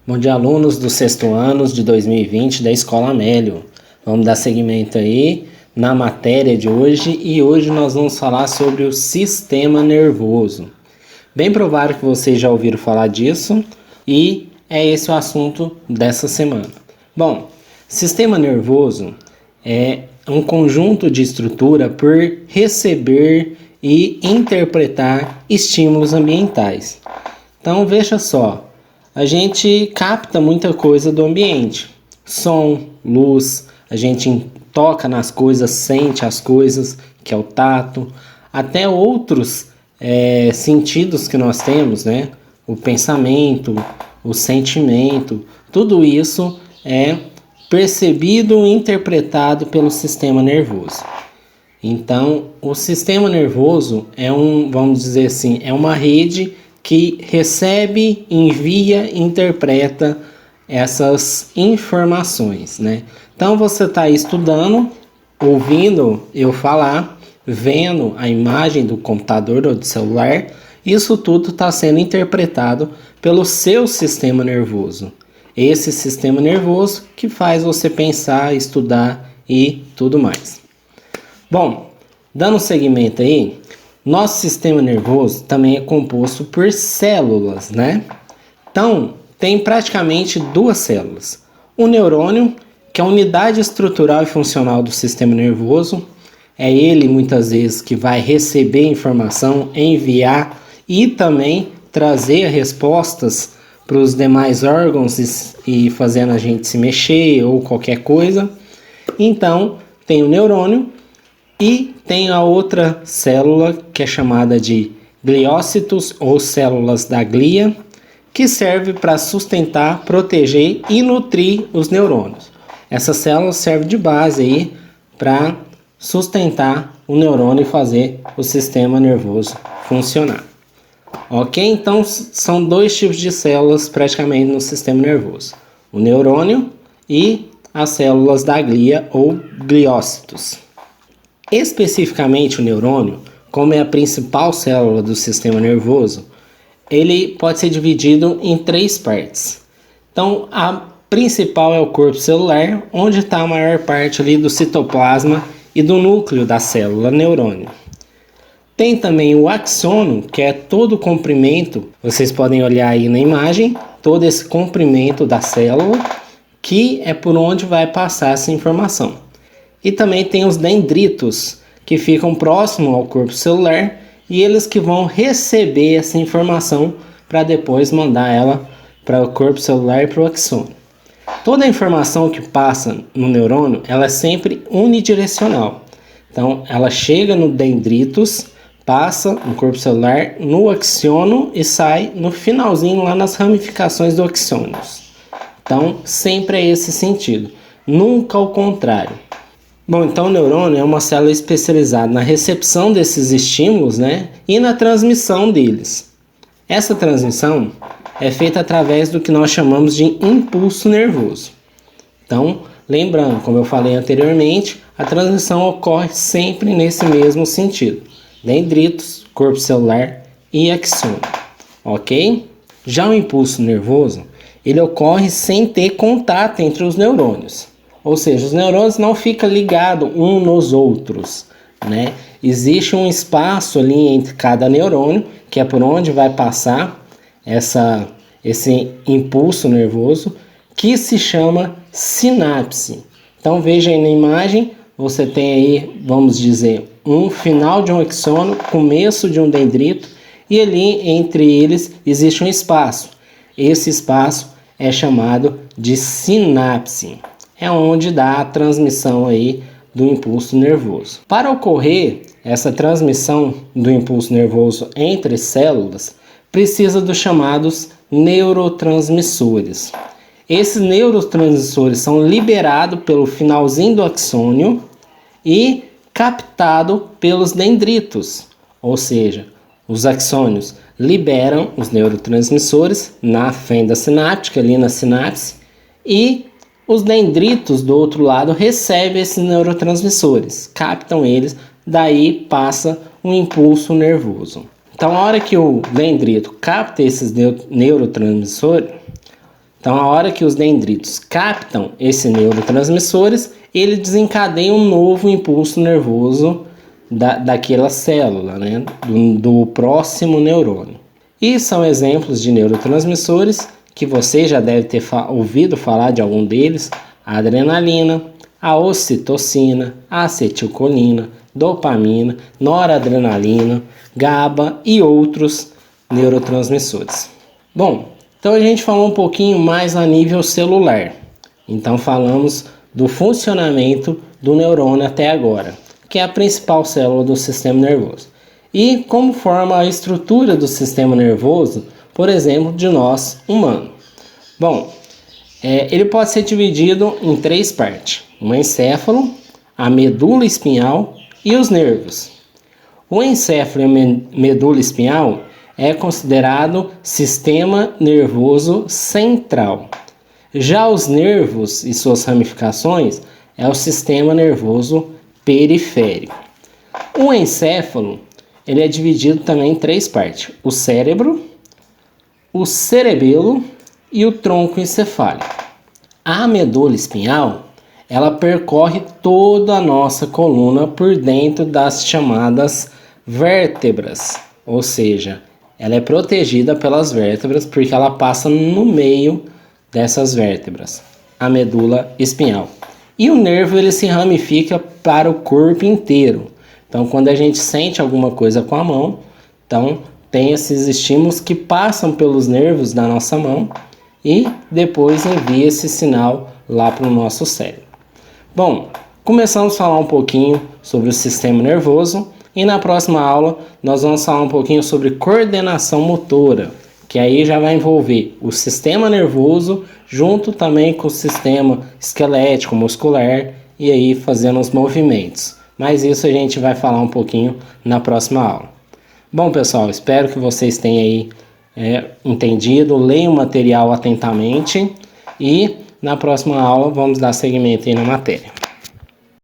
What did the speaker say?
Bom dia, alunos do sexto ano de 2020 da Escola Amélio. Vamos dar seguimento aí na matéria de hoje e hoje nós vamos falar sobre o sistema nervoso. Bem provável que vocês já ouviram falar disso e é esse o assunto dessa semana. Bom, sistema nervoso é um conjunto de estrutura por receber e interpretar estímulos ambientais. Então veja só, a gente capta muita coisa do ambiente, som, luz, a gente toca nas coisas, sente as coisas, que é o tato, até outros sentidos que nós temos, né? O pensamento, o sentimento, tudo isso é percebido e interpretado pelo sistema nervoso. Então, o sistema nervoso vamos dizer assim, é uma rede que recebe, envia e interpreta essas informações, né? Então você está estudando, ouvindo eu falar, vendo a imagem do computador ou do celular, isso tudo está sendo interpretado pelo seu sistema nervoso. Esse sistema nervoso que faz você pensar, estudar e tudo mais. Bom, dando seguimento aí, nosso sistema nervoso também é composto por células, né? Então, tem praticamente duas células. O neurônio, que é a unidade estrutural e funcional do sistema nervoso, é ele muitas vezes que vai receber informação, enviar e também trazer respostas para os demais órgãos e fazendo a gente se mexer ou qualquer coisa. Então, tem o neurônio. E tem a outra célula que é chamada de gliócitos ou células da glia, que serve para sustentar, proteger e nutrir os neurônios. Essa célula serve de base aí para sustentar o neurônio e fazer o sistema nervoso funcionar. Ok? Então são dois tipos de células praticamente no sistema nervoso: o neurônio e as células da glia ou gliócitos. Especificamente o neurônio, como é a principal célula do sistema nervoso, ele pode ser dividido em três partes. Então, a principal é o corpo celular, onde está a maior parte ali do citoplasma e do núcleo da célula neurônio. Tem também o axônio, que é todo o comprimento, vocês podem olhar aí na imagem, todo esse comprimento da célula, que é por onde vai passar essa informação. E também tem os dendritos, que ficam próximo ao corpo celular e eles que vão receber essa informação para depois mandar ela para o corpo celular e para o axônio. Toda a informação que passa no neurônio, ela é sempre unidirecional. Então, ela chega no dendritos, passa no corpo celular, no axônio e sai no finalzinho lá nas ramificações do axônio. Então, sempre é esse sentido, nunca o contrário. Bom, então o neurônio é uma célula especializada na recepção desses estímulos, né, e na transmissão deles. Essa transmissão é feita através do que nós chamamos de impulso nervoso. Então, lembrando, como eu falei anteriormente, a transmissão ocorre sempre nesse mesmo sentido: dendritos, corpo celular e axônio, ok? Já o impulso nervoso, ele ocorre sem ter contato entre os neurônios. Ou seja, os neurônios não ficam ligados uns nos outros, né? Existe um espaço ali entre cada neurônio, que é por onde vai passar esse impulso nervoso, que se chama sinapse. Então veja aí na imagem, você tem aí, vamos dizer, um final de um axônio, começo de um dendrito, e ali entre eles existe um espaço. Esse espaço é chamado de sinapse. É onde dá a transmissão aí do impulso nervoso. Para ocorrer essa transmissão do impulso nervoso entre células, precisa dos chamados neurotransmissores. Esses neurotransmissores são liberados pelo finalzinho do axônio e captados pelos dendritos, ou seja, os axônios liberam os neurotransmissores na fenda sináptica, ali na sinapse, e os dendritos do outro lado recebem esses neurotransmissores, captam eles, daí passa um impulso nervoso. Então, a hora que o dendrito capta esses neurotransmissores, Então, a hora que os dendritos captam esses neurotransmissores, ele desencadeia um novo impulso nervoso daquela célula, né? do próximo neurônio. E são exemplos de neurotransmissores que você já deve ter ouvido falar de algum deles: a adrenalina, a ocitocina, a acetilcolina, dopamina, noradrenalina, GABA e outros neurotransmissores. Bom, então a gente falou um pouquinho mais a nível celular. Então falamos do funcionamento do neurônio até agora, que é a principal célula do sistema nervoso. E como forma a estrutura do sistema nervoso, por exemplo, de nós humanos. Bom, ele pode ser dividido em 3 partes: o encéfalo, a medula espinhal e os nervos. O encéfalo e a medula espinhal é considerado sistema nervoso central. Já os nervos e suas ramificações é o sistema nervoso periférico. O encéfalo ele é dividido também em 3 partes: o cérebro, o cerebelo e o tronco encefálico. A medula espinhal ela percorre toda a nossa coluna por dentro das chamadas vértebras, ou seja, ela é protegida pelas vértebras porque ela passa no meio dessas vértebras, a medula espinhal. E o nervo ele se ramifica para o corpo inteiro. Então, quando a gente sente alguma coisa com a mão, então tem esses estímulos que passam pelos nervos da nossa mão e depois envia esse sinal lá para o nosso cérebro. Bom, começamos a falar um pouquinho sobre o sistema nervoso e na próxima aula nós vamos falar um pouquinho sobre coordenação motora, que aí já vai envolver o sistema nervoso junto também com o sistema esquelético, muscular e aí fazendo os movimentos. Mas isso a gente vai falar um pouquinho na próxima aula. Bom, pessoal, espero que vocês tenham aí entendido, leiam o material atentamente e na próxima aula vamos dar seguimento aí na matéria.